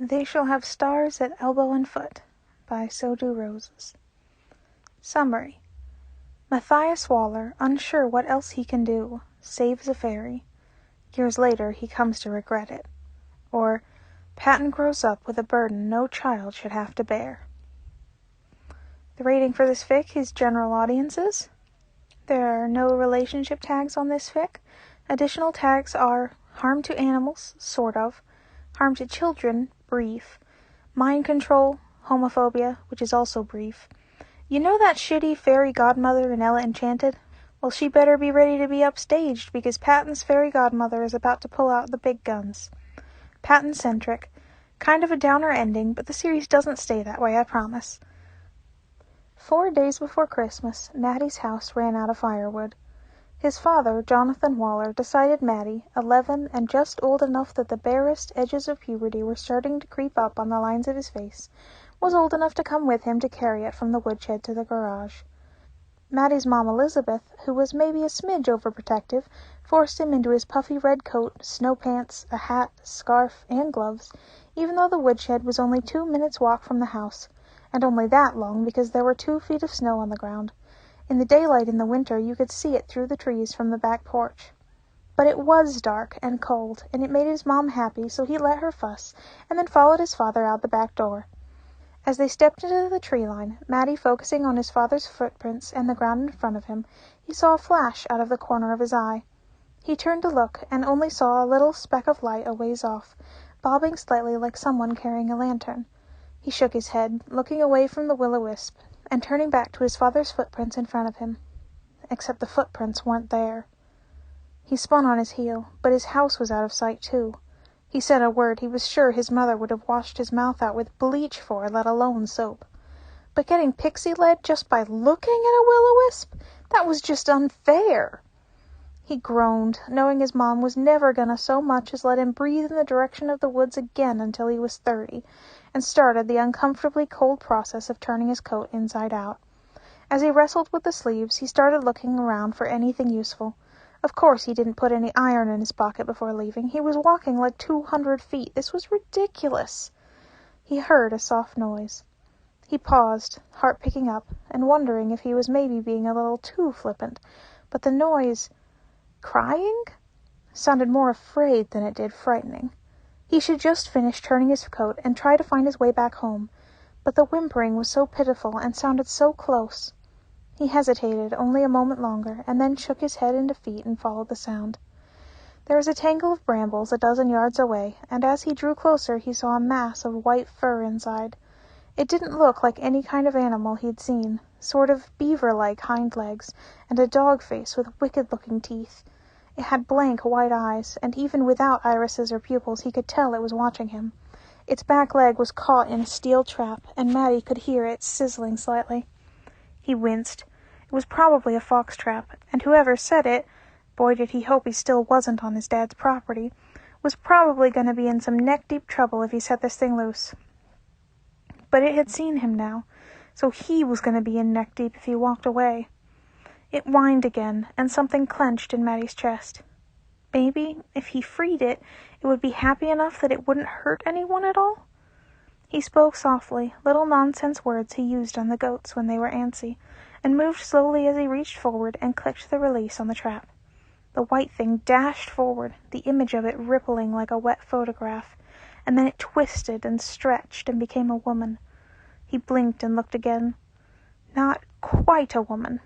They shall have stars at elbow and foot, by So Do Roses. Summary. Matthias Waller, unsure what else he can do, saves a fairy. Years later, he comes to regret it. Or, Patton grows up with a burden no child should have to bear. The rating for this fic is general audiences. There are no relationship tags on this fic. Additional tags are harm to animals, sort of, harm to children, brief, mind control, homophobia, which is also brief. You know that shitty fairy godmother in Ella Enchanted? Well, she better be ready to be upstaged because Patton's fairy godmother is about to pull out the big guns. Patton-centric, kind of a downer ending, but the series doesn't stay that way, I promise. 4 days before Christmas, Maddie's house ran out of firewood. His father, Jonathan Waller, decided Maddie, 11 and just old enough that the barest edges of puberty were starting to creep up on the lines of his face, was old enough to come with him to carry it from the woodshed to the garage. Maddie's mom, Elizabeth, who was maybe a smidge overprotective, forced him into his puffy red coat, snow pants, a hat, scarf, and gloves, even though the woodshed was only 2 minutes' walk from the house, and only that long because there were 2 feet of snow on the ground. In the daylight in the winter you could see it through the trees from the back porch. But it was dark and cold, and it made his mom happy, so he let her fuss, and then followed his father out the back door. As they stepped into the tree line, Maddie focusing on his father's footprints and the ground in front of him, he saw a flash out of the corner of his eye. He turned to look, and only saw a little speck of light a ways off, bobbing slightly like someone carrying a lantern. He shook his head, looking away from the will-o'-wisp, and turning back to his father's footprints in front of him. Except the footprints weren't there. He spun on his heel, but his house was out of sight too. He said a word he was sure his mother would have washed his mouth out with bleach for, let alone soap. But getting pixie-led just by looking at a will-o'-wisp? That was just unfair. He groaned, knowing his mom was never gonna so much as let him breathe in the direction of the woods again until he was 30, and started the uncomfortably cold process of turning his coat inside out. As he wrestled with the sleeves, he started looking around for anything useful. Of course he didn't put any iron in his pocket before leaving. He was walking like 200 feet. This was ridiculous. He heard a soft noise. He paused, heart picking up, and wondering if he was maybe being a little too flippant. But the noise, crying, sounded more afraid than it did frightening. He should just finish turning his coat and try to find his way back home. But the whimpering was so pitiful and sounded so close. He hesitated only a moment longer, and then shook his head in defeat and followed the sound. There was a tangle of brambles a dozen yards away, and as he drew closer he saw a mass of white fur inside. It didn't look like any kind of animal he'd seen, sort of beaver-like hind legs, and a dog face with wicked-looking teeth. It had blank white eyes, and even without irises or pupils he could tell it was watching him. Its back leg was caught in a steel trap, and Maddie could hear it sizzling slightly. He winced. It was probably a fox trap, and whoever set it, boy did he hope he still wasn't on his dad's property, was probably going to be in some neck-deep trouble if he set this thing loose. But it had seen him now, so he was going to be in neck-deep if he walked away. It whined again, and something clenched in Maddie's chest. Maybe, if he freed it, it would be happy enough that it wouldn't hurt anyone at all? He spoke softly, little nonsense words he used on the goats when they were antsy, and moved slowly as he reached forward and clicked the release on the trap. The white thing dashed forward, the image of it rippling like a wet photograph, and then it twisted and stretched and became a woman. He blinked and looked again. Not quite a woman.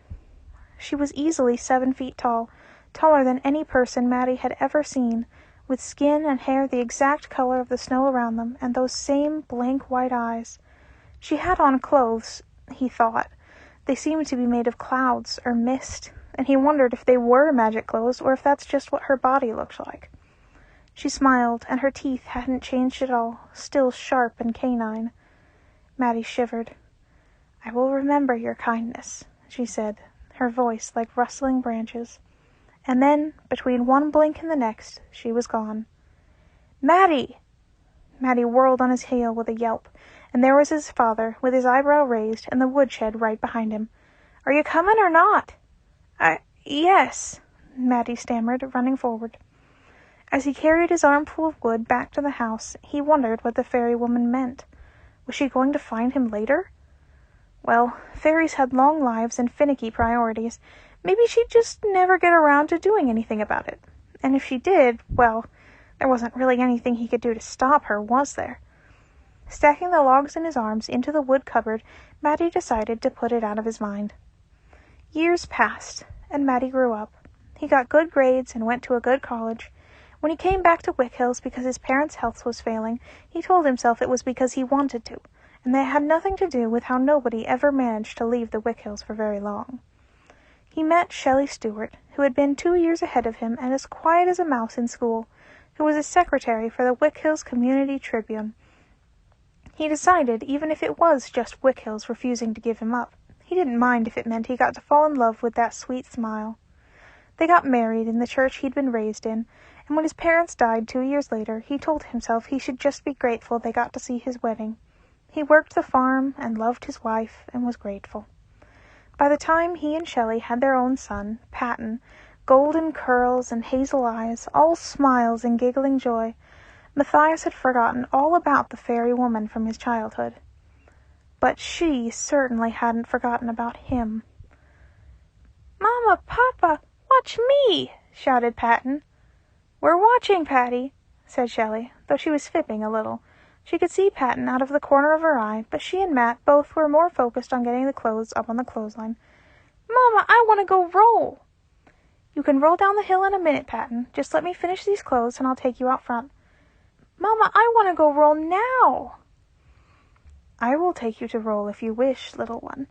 She was easily 7 feet tall, taller than any person Maddie had ever seen, with skin and hair the exact color of the snow around them, and those same blank white eyes. She had on clothes, he thought. They seemed to be made of clouds or mist, and he wondered if they were magic clothes or if that's just what her body looked like. She smiled, and her teeth hadn't changed at all, still sharp and canine. Maddie shivered. "I will remember your kindness," she said, her voice like rustling branches. And then, between one blink and the next, she was gone. "Maddie!" Maddie whirled on his heel with a yelp, and there was his father, with his eyebrow raised, and the woodshed right behind him. "Are you coming or not?" Yes," Maddie stammered, running forward. As he carried his armful of wood back to the house, he wondered what the fairy woman meant. Was she going to find him later? Well, fairies had long lives and finicky priorities. Maybe she'd just never get around to doing anything about it. And if she did, well, there wasn't really anything he could do to stop her, was there? Stacking the logs in his arms into the wood cupboard, Matty decided to put it out of his mind. Years passed, and Matty grew up. He got good grades and went to a good college. When he came back to Wick Hills because his parents' health was failing, he told himself it was because he wanted to, and that had nothing to do with how nobody ever managed to leave the Wick Hills for very long. He met Shelley Stewart, who had been 2 years ahead of him and as quiet as a mouse in school, who was a secretary for the Wick Hills Community Tribune. He decided, even if it was just Wick Hills refusing to give him up, he didn't mind if it meant he got to fall in love with that sweet smile. They got married in the church he'd been raised in, and when his parents died 2 years later, he told himself he should just be grateful they got to see his wedding. He worked the farm and loved his wife and was grateful. By the time he and Shelley had their own son, Patton, golden curls and hazel eyes, all smiles and giggling joy, Matthias had forgotten all about the fairy woman from his childhood. But she certainly hadn't forgotten about him. "Mama, Papa, watch me!" shouted Patton. "We're watching, Patty," said Shelley, though she was fibbing a little. She could see Patton out of the corner of her eye, but she and Matt both were more focused on getting the clothes up on the clothesline. "Mama, I want to go roll." "You can roll down the hill in a minute, Patton. Just let me finish these clothes and I'll take you out front." "Mama, I want to go roll now." "I will take you to roll if you wish, little one."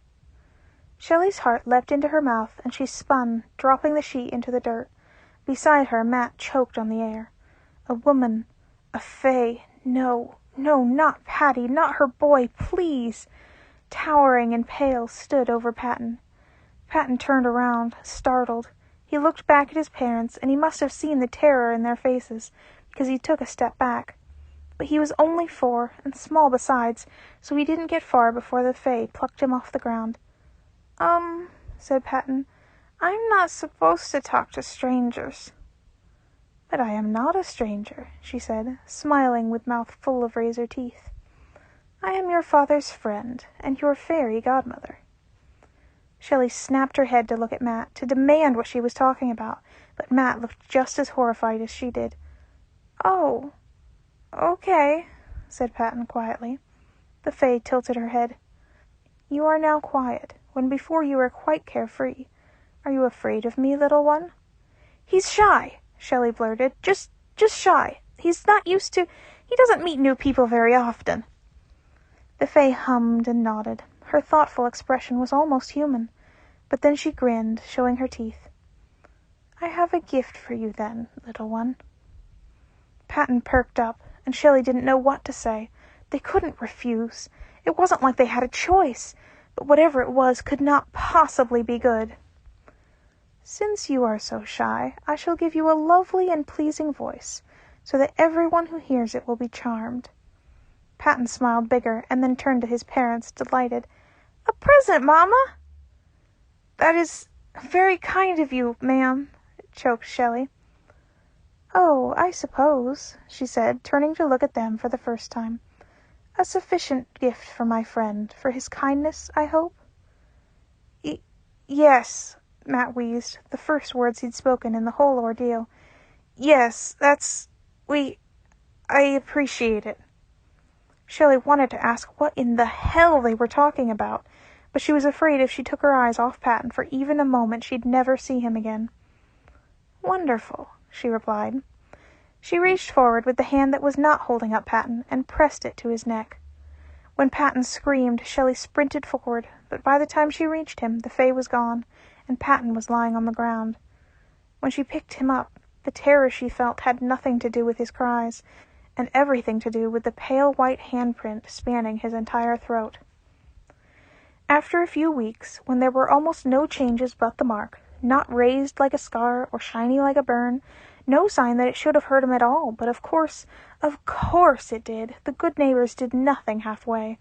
Shelley's heart leapt into her mouth, and she spun, dropping the sheet into the dirt. Beside her, Matt choked on the air. A woman, a fae, no, not Patty, not her boy, please, towering and pale, stood over Patton. Patton turned around, startled. He looked back at his parents, and he must have seen the terror in their faces, because he took a step back. But he was only 4, and small besides, so he didn't get far before the fae plucked him off the ground. Said Patton, "I'm not supposed to talk to strangers." "But I am not a stranger," she said, smiling with mouth full of razor teeth. "I am your father's friend, and your fairy godmother." Shelley snapped her head to look at Matt, to demand what she was talking about, but Matt looked just as horrified as she did. "Oh, okay," said Patton quietly. The fae tilted her head. "You are now quiet, when before you were quite carefree. Are you afraid of me, little one?" "He's shy," Shelley blurted. Just shy. He's not used to... He doesn't meet new people very often." The fae hummed and nodded. Her thoughtful expression was almost human. But then she grinned, showing her teeth. "I have a gift for you then, little one." Patton perked up, and Shelley didn't know what to say. They couldn't refuse. It wasn't like they had a choice, but whatever it was could not possibly be good. "Since you are so shy, I shall give you a lovely and pleasing voice, so that everyone who hears it will be charmed." Patton smiled bigger, and then turned to his parents, delighted. "A present, Mama!" "That is very kind of you, ma'am," choked Shelley. "Oh, I suppose," she said, turning to look at them for the first time. "A sufficient gift for my friend, for his kindness, I hope?" Yes," Matt wheezed, the first words he'd spoken in the whole ordeal. "Yes, I appreciate it." Shelley wanted to ask what in the hell they were talking about, but she was afraid if she took her eyes off Patton for even a moment she'd never see him again. "Wonderful," she replied. She reached forward with the hand that was not holding up Patton and pressed it to his neck. When Patton screamed, Shelley sprinted forward, but by the time she reached him, the fae was gone, and Patton was lying on the ground. When she picked him up, the terror she felt had nothing to do with his cries, and everything to do with the pale white handprint spanning his entire throat. After a few weeks, when there were almost no changes but the mark, not raised like a scar or shiny like a burn, no sign that it should have hurt him at all, but of course it did. The good neighbors did nothing halfway.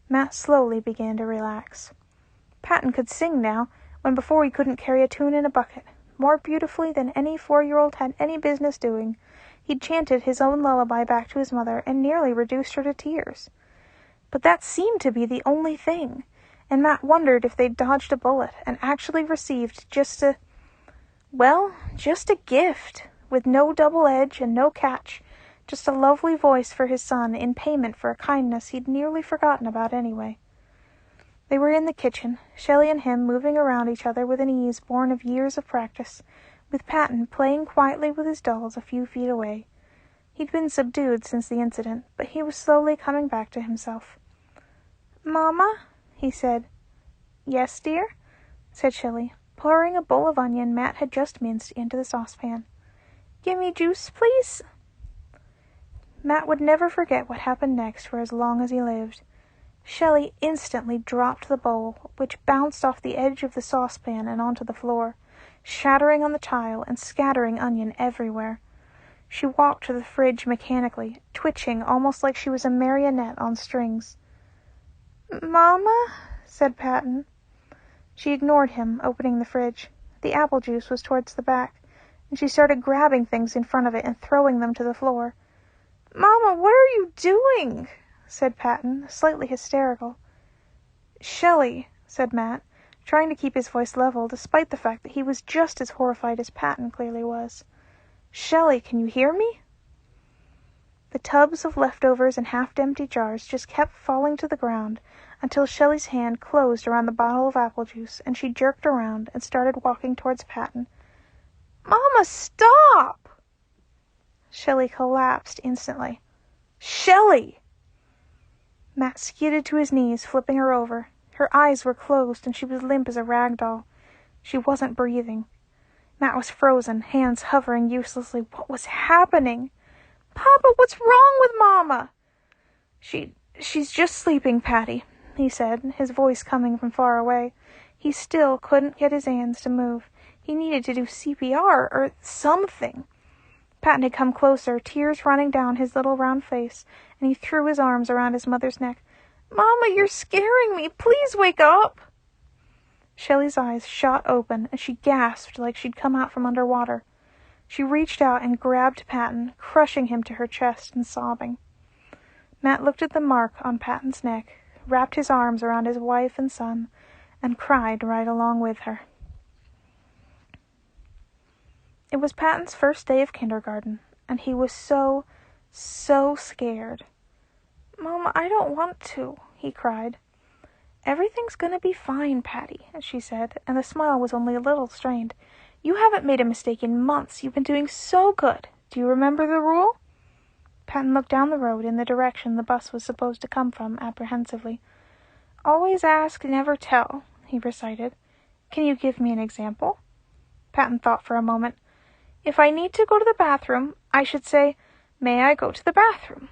Matt slowly began to relax. Patton could sing now, when before he couldn't carry a tune in a bucket, more beautifully than any 4-year-old had any business doing. He'd chanted his own lullaby back to his mother and nearly reduced her to tears. But that seemed to be the only thing, and Matt wondered if they'd dodged a bullet and actually received just a gift, with no double edge and no catch, just a lovely voice for his son in payment for a kindness he'd nearly forgotten about anyway. They were in the kitchen, Shelley and him moving around each other with an ease born of years of practice, with Patton playing quietly with his dolls a few feet away. He'd been subdued since the incident, but he was slowly coming back to himself. "Mama?" he said. "Yes, dear?" said Shelley, pouring a bowl of onion Matt had just minced into the saucepan. "Gimme juice, please?" Matt would never forget what happened next for as long as he lived. Shelley instantly dropped the bowl, which bounced off the edge of the saucepan and onto the floor, shattering on the tile and scattering onion everywhere. She walked to the fridge mechanically, twitching almost like she was a marionette on strings. "Mama?" said Patton. She ignored him, opening the fridge. The apple juice was towards the back, and she started grabbing things in front of it and throwing them to the floor. "Mama, what are you doing?" said Patton, slightly hysterical. "Shelley," said Matt, trying to keep his voice level despite the fact that he was just as horrified as Patton clearly was. "Shelley, can you hear me?" The tubs of leftovers and half-empty jars just kept falling to the ground until Shelley's hand closed around the bottle of apple juice and she jerked around and started walking towards Patton. "Mama, stop!" Shelley collapsed instantly. "Shelley!" Matt skidded to his knees, flipping her over. Her eyes were closed and she was limp as a rag doll. She wasn't breathing. Matt was frozen, hands hovering uselessly. What was happening? "Papa, what's wrong with Mama?" She's just sleeping, Patty," he said, his voice coming from far away. He still couldn't get his hands to move. He needed to do CPR or something. Patton had come closer, tears running down his little round face, and he threw his arms around his mother's neck. "Mama, you're scaring me. Please wake up." Shelley's eyes shot open, and she gasped like she'd come out from underwater. She reached out and grabbed Patton, crushing him to her chest and sobbing. Matt looked at the mark on Patton's neck, wrapped his arms around his wife and son, and cried right along with her. It was Patton's first day of kindergarten, and he was so scared. "Mama, I don't want to," he cried. "Everything's going to be fine, Patty," she said, and the smile was only a little strained. "You haven't made a mistake in months. You've been doing so good. Do you remember the rule?" Patton looked down the road in the direction the bus was supposed to come from, apprehensively. "Always ask, never tell," he recited. "Can you give me an example?" Patton thought for a moment. "If I need to go to the bathroom, I should say, 'May I go to the bathroom?'"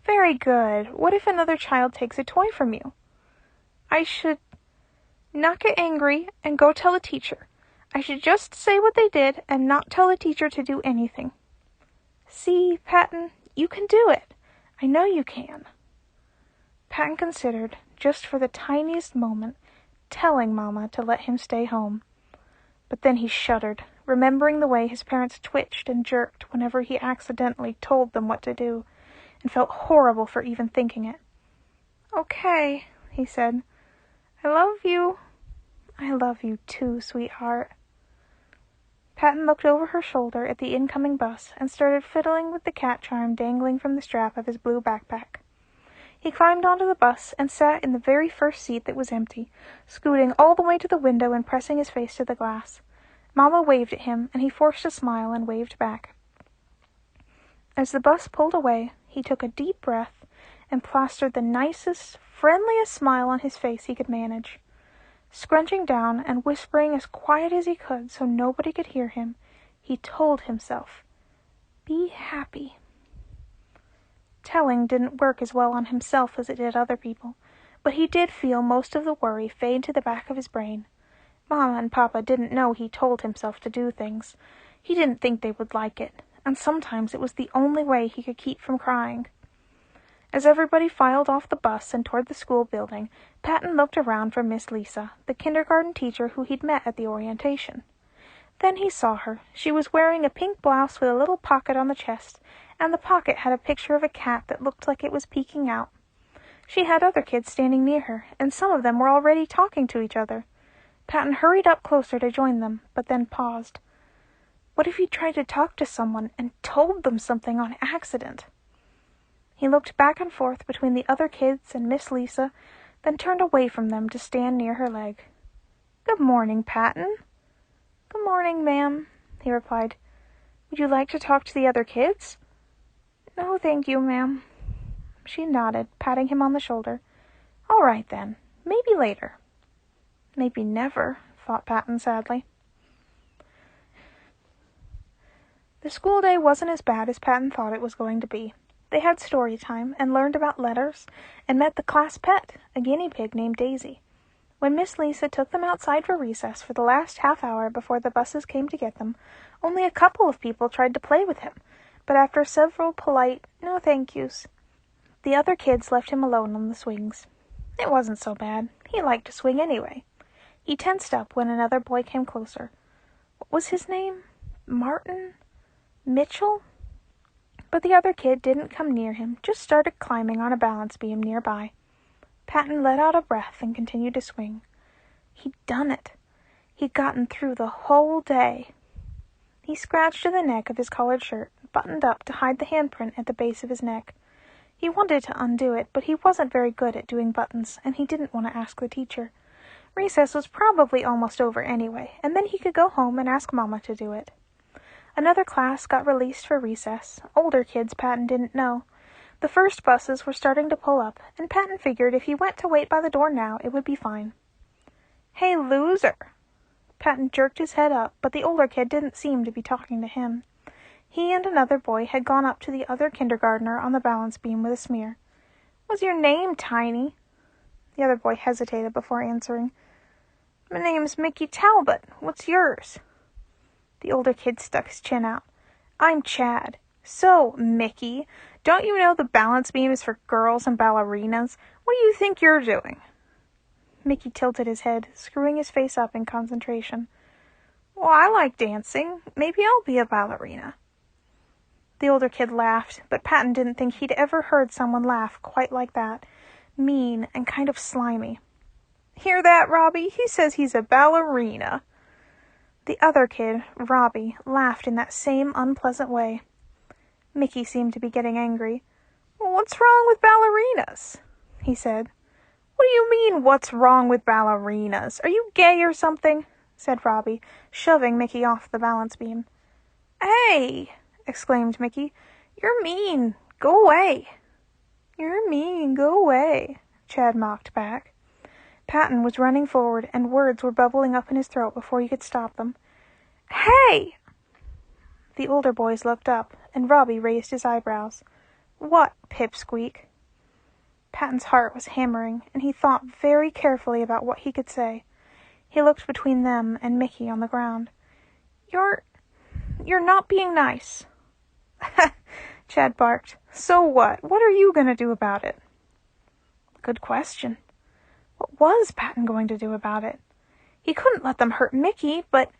"Very good. What if another child takes a toy from you?" "I should not get angry and go tell the teacher. I should just say what they did and not tell the teacher to do anything." "See, Patton, you can do it. I know you can." Patton considered, just for the tiniest moment, telling Mama to let him stay home. But then he shuddered, remembering the way his parents twitched and jerked whenever he accidentally told them what to do, and felt horrible for even thinking it. "Okay," he said. "I love you." "I love you too, sweetheart." Patton looked over her shoulder at the incoming bus and started fiddling with the cat charm dangling from the strap of his blue backpack. He climbed onto the bus and sat in the very first seat that was empty, scooting all the way to the window and pressing his face to the glass. Mama waved at him, and he forced a smile and waved back. As the bus pulled away, he took a deep breath and plastered the nicest, friendliest smile on his face he could manage. Scrunching down and whispering as quiet as he could so nobody could hear him, he told himself, "Be happy." Telling didn't work as well on himself as it did other people, but he did feel most of the worry fade to the back of his brain. Mama and Papa didn't know he told himself to do things. He didn't think they would like it, and sometimes it was the only way he could keep from crying. As everybody filed off the bus and toward the school building, Patton looked around for Miss Lisa, the kindergarten teacher who he'd met at the orientation. Then he saw her. She was wearing a pink blouse with a little pocket on the chest, and the pocket had a picture of a cat that looked like it was peeking out. She had other kids standing near her, and some of them were already talking to each other. Patton hurried up closer to join them, but then paused. What if he tried to talk to someone and told them something on accident? He looked back and forth between the other kids and Miss Lisa, then turned away from them to stand near her leg. "Good morning, Patton." "Good morning, ma'am," he replied. "Would you like to talk to the other kids?" "No, thank you, ma'am." She nodded, patting him on the shoulder. "All right, then. Maybe later." Maybe never, thought Patton sadly. The school day wasn't as bad as Patton thought it was going to be. They had story time and learned about letters and met the class pet, a guinea pig named Daisy. When Miss Lisa took them outside for recess for the last half hour before the buses came to get them, only a couple of people tried to play with him, but after several polite "no thank yous," the other kids left him alone on the swings. It wasn't so bad. He liked to swing anyway. He tensed up when another boy came closer. What was his name? Martin? Mitchell? But the other kid didn't come near him, just started climbing on a balance beam nearby. Patton let out a breath and continued to swing. He'd done it. He'd gotten through the whole day. He scratched at the neck of his collared shirt, buttoned up to hide the handprint at the base of his neck. He wanted to undo it, but he wasn't very good at doing buttons, and he didn't want to ask the teacher. Recess was probably almost over anyway, and then he could go home and ask Mama to do it. Another class got released for recess, older kids Patton didn't know. The first buses were starting to pull up, and Patton figured if he went to wait by the door now, it would be fine. "Hey, loser!" Patton jerked his head up, but the older kid didn't seem to be talking to him. He and another boy had gone up to the other kindergartner on the balance beam with a smear. "What's your name, Tiny?" The other boy hesitated before answering. "My name's Mickey Talbot. What's yours?" The older kid stuck his chin out. "I'm Chad." "So, Mickey, don't you know the balance beam is for girls and ballerinas? What do you think you're doing?" Mickey tilted his head, screwing his face up in concentration. "Well, I like dancing. Maybe I'll be a ballerina." The older kid laughed, but Patton didn't think he'd ever heard someone laugh quite like that. Mean and kind of slimy. "Hear that, Robbie? He says he's a ballerina." The other kid, Robbie, laughed in that same unpleasant way. Mickey seemed to be getting angry. "What's wrong with ballerinas?" he said. "What do you mean, what's wrong with ballerinas? Are you gay or something?" said Robbie, shoving Mickey off the balance beam. "Hey!" exclaimed Mickey. "You're mean. Go away." "You're mean. Go away," Chad mocked back. Patton was running forward, and words were bubbling up in his throat before he could stop them. "Hey!" The older boys looked up, and Robbie raised his eyebrows. "What, Pipsqueak?" Patton's heart was hammering, and he thought very carefully about what he could say. He looked between them and Mickey on the ground. You're not being nice." Chad barked. "So what? What are you going to do about it?" Good question. What was Patton going to do about it? He couldn't let them hurt Mickey, but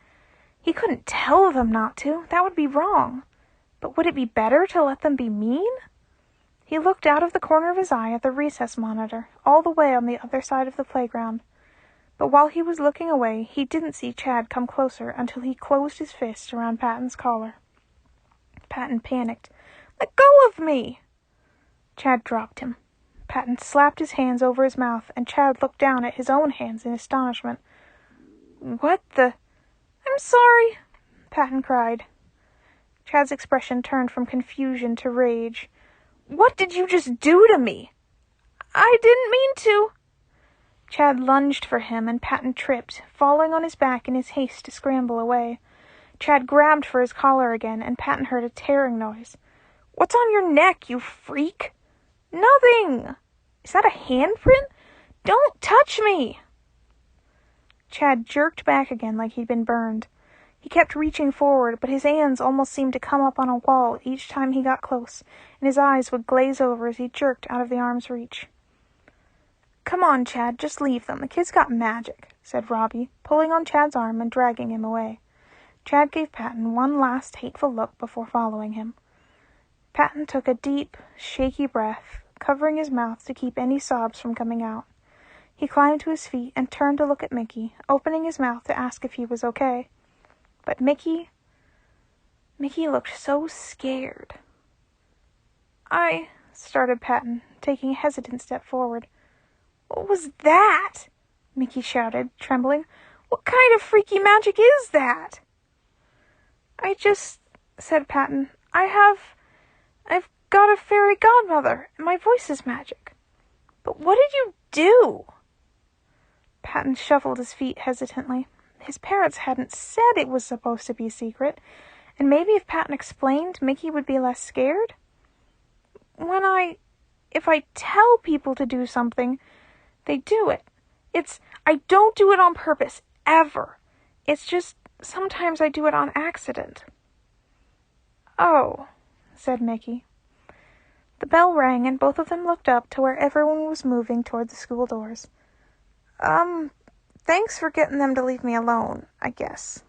he couldn't tell them not to. That would be wrong. But would it be better to let them be mean? He looked out of the corner of his eye at the recess monitor, all the way on the other side of the playground. But while he was looking away, he didn't see Chad come closer until he closed his fist around Patton's collar. Patton panicked. "Let go of me!" Chad dropped him. Patton slapped his hands over his mouth, and Chad looked down at his own hands in astonishment. "What the—" "I'm sorry," Patton cried. Chad's expression turned from confusion to rage. "What did you just do to me?" "I didn't mean to." Chad lunged for him, and Patton tripped, falling on his back in his haste to scramble away. Chad grabbed for his collar again, and Patton heard a tearing noise. "What's on your neck, you freak?" "Nothing." "Is that a handprint? Don't touch me." Chad jerked back again like he'd been burned. He kept reaching forward, but his hands almost seemed to come up on a wall each time he got close, and his eyes would glaze over as he jerked out of the arm's reach. "Come on, Chad, just leave them. The kid's got magic," said Robbie, pulling on Chad's arm and dragging him away. Chad gave Patton one last hateful look before following him. Patton took a deep, shaky breath, covering his mouth to keep any sobs from coming out. He climbed to his feet and turned to look at Mickey, opening his mouth to ask if he was okay. But Mickey looked so scared. Started Patton, taking a hesitant step forward. "What was that?" Mickey shouted, trembling. "What kind of freaky magic is that?" Said Patton, I've got a fairy godmother, and my voice is magic." "But what did you do?" Patton shuffled his feet hesitantly. His parents hadn't said it was supposed to be a secret, and maybe if Patton explained, Mickey would be less scared. If I tell people to do something, they do it. I don't do it on purpose, ever. It's just, sometimes I do it on accident." "Oh," said Mickey. The bell rang, and both of them looked up to where everyone was moving toward the school doors. Thanks for getting them to leave me alone, I guess."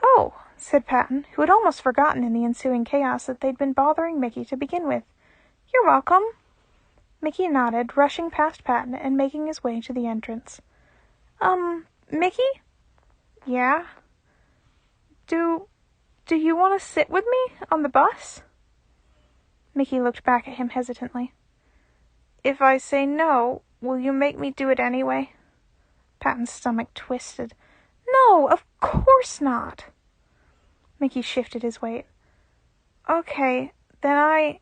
"Oh," said Patton, who had almost forgotten in the ensuing chaos that they'd been bothering Mickey to begin with. "You're welcome." Mickey nodded, rushing past Patton and making his way to the entrance. Mickey?" "Yeah?" Do you want to sit with me on the bus?" Mickey looked back at him hesitantly. "If I say no, will you make me do it anyway?" Patton's stomach twisted. "No, of course not." Mickey shifted his weight. "Okay, then I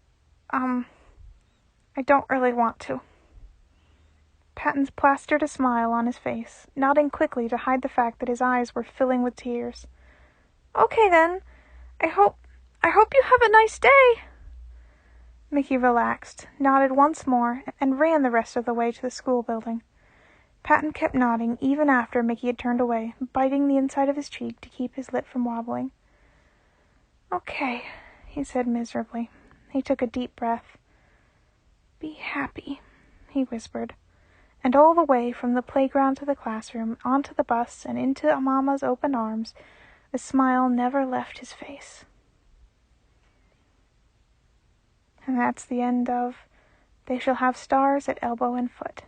don't really want to." Patton plastered a smile on his face, nodding quickly to hide the fact that his eyes were filling with tears. "Okay then, I hope you have a nice day." Mickey relaxed, nodded once more, and ran the rest of the way to the school building. Patton kept nodding even after Mickey had turned away, biting the inside of his cheek to keep his lip from wobbling. "Okay," he said miserably. He took a deep breath. "Be happy," he whispered. And all the way from the playground to the classroom, onto the bus, and into Mama's open arms, a smile never left his face. And that's the end of They Shall Have Stars at Elbow and Foot.